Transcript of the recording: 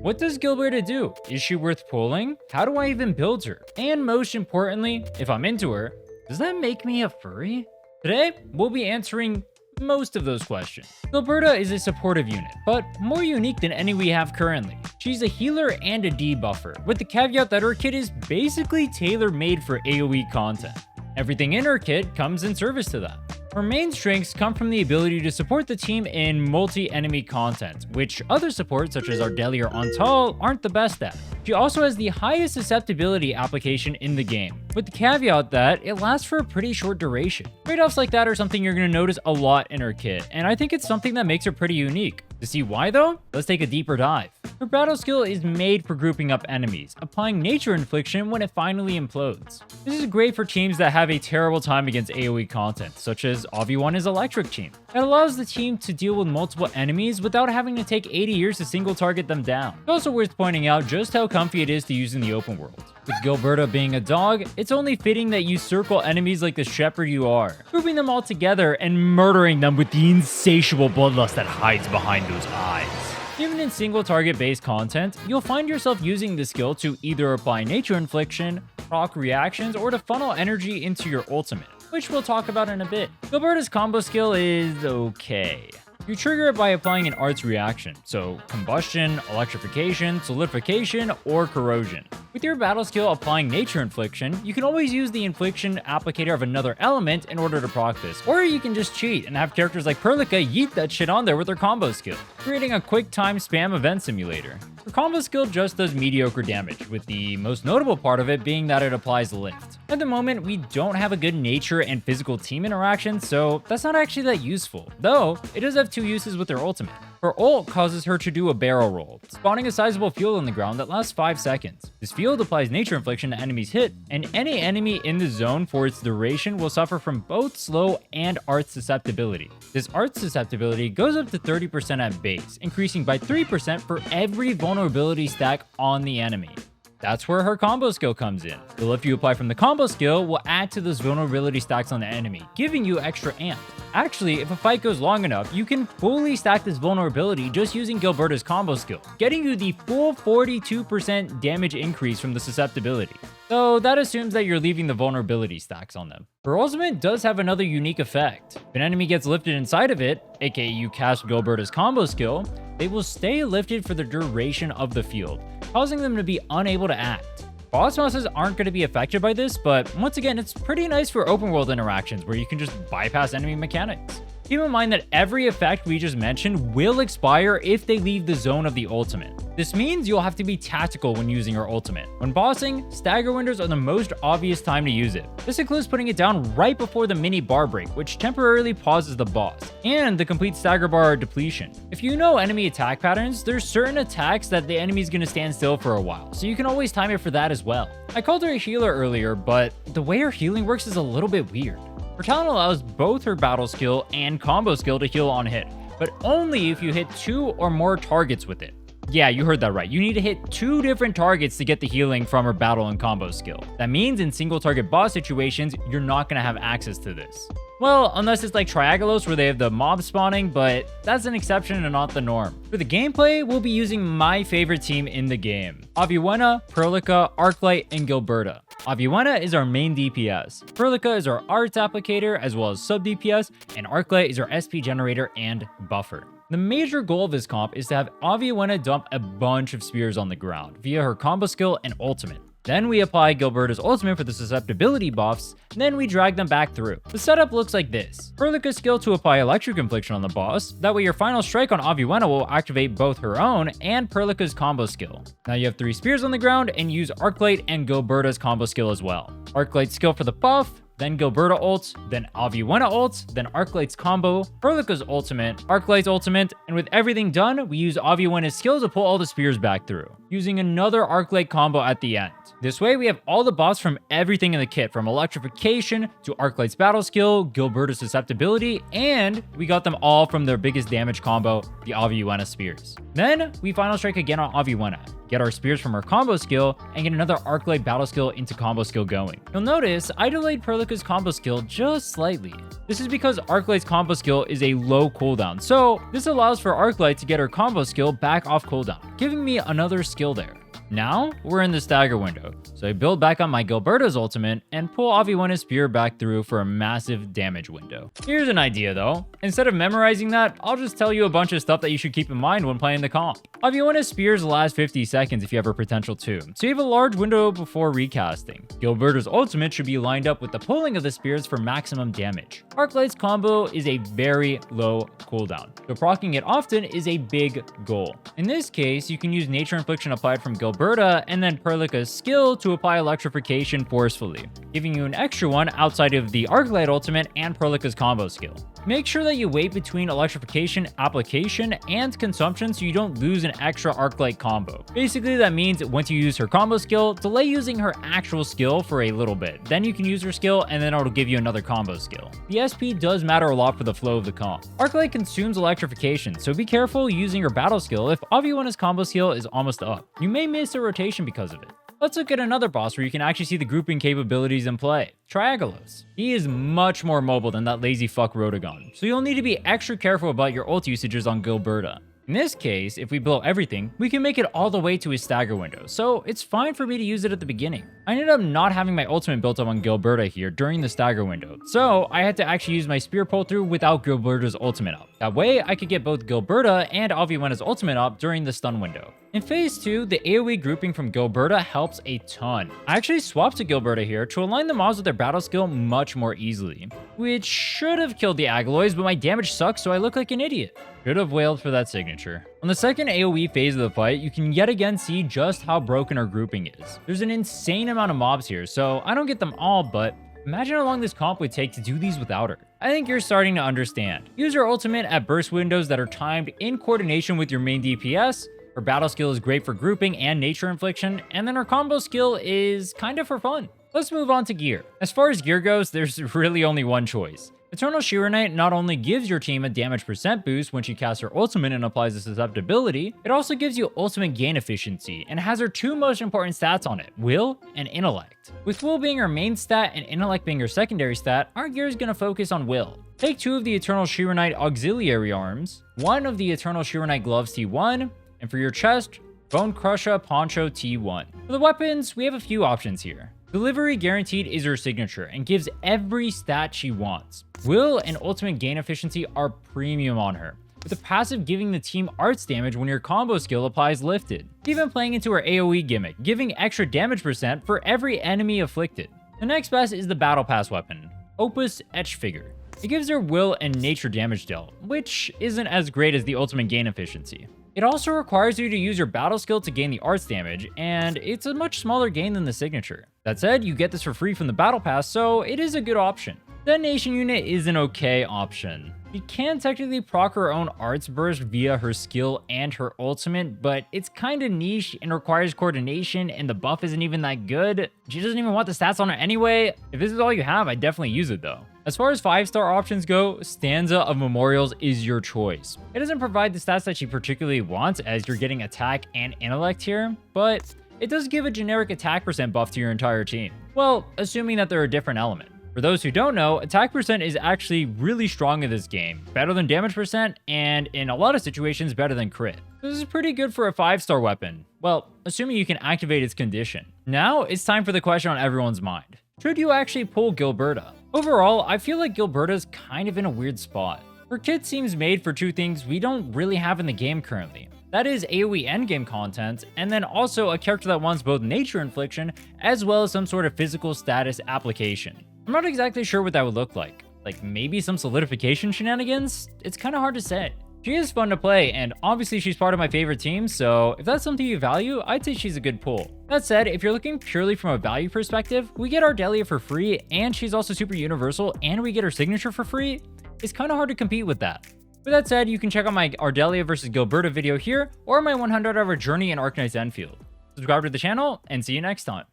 What does Gilberta do? Is she worth pulling? How do I even build her? And most importantly, if I'm into her, does that make me a furry? Today, we'll be answering most of those questions. Gilberta is a supportive unit, but more unique than any we have currently. She's a healer and a debuffer, with the caveat that her kit is basically tailor-made for AoE content. Everything in her kit comes in service to that. Her main strengths come from the ability to support the team in multi-enemy content, which other supports such as Ardeli or Antal aren't the best at. She also has the highest susceptibility application in the game, with the caveat that it lasts for a pretty short duration. Trade-offs like that are something you're going to notice a lot in her kit, and I think it's something that makes her pretty unique. To see why though, let's take a deeper dive. Her battle skill is made for grouping up enemies, applying nature infliction when it finally implodes. This is great for teams that have a terrible time against AoE content, such as Avi1's electric team. It allows the team to deal with multiple enemies without having to take 80 years to single target them down. It's also worth pointing out just how comfy it is to use in the open world. With Gilberta being a dog, it's only fitting that you circle enemies like the shepherd you are, grouping them all together and murdering them with the insatiable bloodlust that hides behind those eyes. Even in single target based content, you'll find yourself using this skill to either apply nature infliction, proc reactions, or to funnel energy into your ultimate, which we'll talk about in a bit. Gilberta's combo skill is okay. You trigger it by applying an arts reaction, so combustion, electrification, solidification, or corrosion. With your battle skill applying nature infliction, you can always use the infliction applicator of another element in order to proc this, or you can just cheat and have characters like Perlica yeet that shit on there with their combo skill, creating a quick time spam event simulator. Her combo skill just does mediocre damage, with the most notable part of it being that it applies lift. At the moment, we don't have a good nature and physical team interaction, so that's not actually that useful, though it does have two uses with her ultimate. Her ult causes her to do a barrel roll, spawning a sizable field on the ground that lasts 5 seconds. This field applies nature infliction to enemies hit, and any enemy in the zone for its duration will suffer from both slow and art susceptibility. This art susceptibility goes up to 30% at base, increasing by 3% for every vulnerability stack on the enemy. That's where her combo skill comes in. The lift you apply from the combo skill will add to those vulnerability stacks on the enemy, giving you extra amp. Actually, if a fight goes long enough, you can fully stack this vulnerability just using Gilberta's combo skill, getting you the full 42% damage increase from the susceptibility. So that assumes that you're leaving the vulnerability stacks on them. Her ultimate does have another unique effect. If an enemy gets lifted inside of it, aka you cast Gilberta's combo skill, they will stay lifted for the duration of the field, causing them to be unable to act. Boss bosses aren't going to be affected by this, but once again, it's pretty nice for open world interactions where you can just bypass enemy mechanics. Keep in mind that every effect we just mentioned will expire if they leave the zone of the ultimate. This means you'll have to be tactical when using your ultimate. When bossing, stagger windows are the most obvious time to use it. This includes putting it down right before the mini bar break, which temporarily pauses the boss, and the complete stagger bar depletion. If you know enemy attack patterns, there's certain attacks that the enemy's gonna stand still for a while, so you can always time it for that as well. I called her a healer earlier, but the way her healing works is a little bit weird. Her talent allows both her battle skill and combo skill to heal on hit, but only if you hit 2 or more targets with it. Yeah, you heard that right. You need to hit 2 different targets to get the healing from her battle and combo skill. That means in single target boss situations, you're not going to have access to this. Well, unless it's like Triagalos where they have the mob spawning, but that's an exception and not the norm. For the gameplay, we'll be using my favorite team in the game. Aviwena, Perlica, Arknight, and Gilberta. Aviwena is our main DPS, Perlica is our arts applicator as well as sub DPS, and Arknight is our SP generator and buffer. The major goal of this comp is to have Aviwena dump a bunch of spears on the ground via her combo skill and ultimate. Then we apply Gilberta's ultimate for the susceptibility buffs, and then we drag them back through. The setup looks like this. Perlica's skill to apply electric infliction on the boss, that way your final strike on Aviwena will activate both her own and Perlica's combo skill. Now you have 3 spears on the ground and use Arknight and Gilberta's combo skill as well. Arknight's skill for the buff, then Gilberta ults, then Aviwena ults, then Arknight's combo, Perlica's ultimate, Arknight's ultimate, and with everything done, we use Aviwena's skill to pull all the spears back through, using another Arknight combo at the end. This way, we have all the buffs from everything in the kit, from electrification to Arknight's battle skill, Gilberta's susceptibility, and we got them all from their biggest damage combo, the Aviwena spears. Then, we final strike again on Aviwena, get our spears from her combo skill, and get another Arknight battle skill into combo skill going. You'll notice I delayed Perlica's Prolica's combo skill just slightly. This is because Arklight's combo skill is a low cooldown, so this allows for Arklight to get her combo skill back off cooldown, giving me another skill there. Now, we're in the stagger window, so I build back on my Gilberta's ultimate and pull Aviwana's spear back through for a massive damage window. Here's an idea though. Instead of memorizing that, I'll just tell you a bunch of stuff that you should keep in mind when playing the comp. Aviwana's spears last 50 seconds if you have her potential too, so you have a large window before recasting. Gilberta's ultimate should be lined up with the pulling of the spears for maximum damage. Arklight's combo is a very low cooldown, so proccing it often is a big goal. In this case, you can use Nature Infliction applied from Gilberta and then Prolica's skill to apply electrification forcefully, giving you an extra one outside of the Arklight ultimate and Prolica's combo skill. Make sure that you wait between electrification, application, and consumption so you don't lose an extra Arklight combo. Basically, that means once you use her combo skill, delay using her actual skill for a little bit. Then you can use her skill and then it'll give you another combo skill. The SP does matter a lot for the flow of the comp. Arklight consumes electrification, so be careful using your battle skill if Aviwana's combo skill is almost up. You may miss a rotation because of it. Let's look at another boss where you can actually see the grouping capabilities in play. Triagalos. He is much more mobile than that lazy fuck Rotogon, so you'll need to be extra careful about your ult usages on Gilberta. In this case, if we blow everything, we can make it all the way to his stagger window, so it's fine for me to use it at the beginning. I ended up not having my ultimate built up on Gilberta here during the stagger window, so I had to actually use my spear pull through without Gilberta's ultimate up. That way, I could get both Gilberta and Aviwana's ultimate up during the stun window. In phase 2, the AoE grouping from Gilberta helps a ton. I actually swapped to Gilberta here to align the mobs with their battle skill much more easily, which should have killed the Agaloys, but my damage sucks, so I look like an idiot. Should have wailed for that signature. On the second AoE phase of the fight, you can yet again see just how broken our grouping is. There's an insane amount of mobs here, so I don't get them all, but imagine how long this comp would take to do these without her. I think you're starting to understand. Use your ultimate at burst windows that are timed in coordination with your main DPS. Her battle skill is great for grouping and nature infliction, and then her combo skill is kind of for fun. Let's move on to gear. As far as gear goes, there's really only one choice. Eternal Rhinne not only gives your team a damage percent boost when she casts her ultimate and applies a susceptibility, it also gives you ultimate gain efficiency and has her two most important stats on it, will and intellect. With will being her main stat and intellect being her secondary stat, our gear is going to focus on will. Take 2 of the Eternal Rhinne auxiliary arms, 1 of the Eternal Rhinne gloves T1, and for your chest, Bone Crusher Poncho T1. For the weapons, we have a few options here. Delivery Guaranteed is her signature and gives every stat she wants. Will and ultimate gain efficiency are premium on her, with the passive giving the team arts damage when your combo skill applies lifted. Even playing into her AoE gimmick, giving extra damage percent for every enemy afflicted. The next best is the Battle Pass weapon, Opus Etch Figure. It gives her will and nature damage dealt, which isn't as great as the ultimate gain efficiency. It also requires you to use your battle skill to gain the arts damage, and it's a much smaller gain than the signature. That said, you get this for free from the battle pass, so it is a good option. Detonation unit is an okay option. She can technically proc her own arts burst via her skill and her ultimate, but it's kinda niche and requires coordination, and the buff isn't even that good. She doesn't even want the stats on her anyway. If this is all you have, I'd definitely use it though. As far as 5-star options go, Stanza of Memorials is your choice. It doesn't provide the stats that she particularly wants, as you're getting attack and intellect here, but it does give a generic attack percent buff to your entire team. Well, assuming that they're a different element. For those who don't know, attack percent is actually really strong in this game, better than damage percent, and in a lot of situations better than crit. This is pretty good for a 5-star weapon. Well, assuming you can activate its condition. Now, it's time for the question on everyone's mind. Should you actually pull Gilberta? Overall, I feel like Gilberta's kind of in a weird spot. Her kit seems made for 2 things we don't really have in the game currently. That is AoE endgame content, and then also a character that wants both nature infliction as well as some sort of physical status application. I'm not exactly sure what that would look like. Like maybe some solidification shenanigans? It's kind of hard to say. She is fun to play, and obviously she's part of my favorite team, so if that's something you value, I'd say she's a good pull. That said, if you're looking purely from a value perspective, we get Ardelia for free, and she's also super universal, and we get her signature for free. It's kind of hard to compete with that. With that said, you can check out my Ardelia versus Gilberta video here, or my 100-hour journey in Arknights endfield. Subscribe to the channel, and see you next time.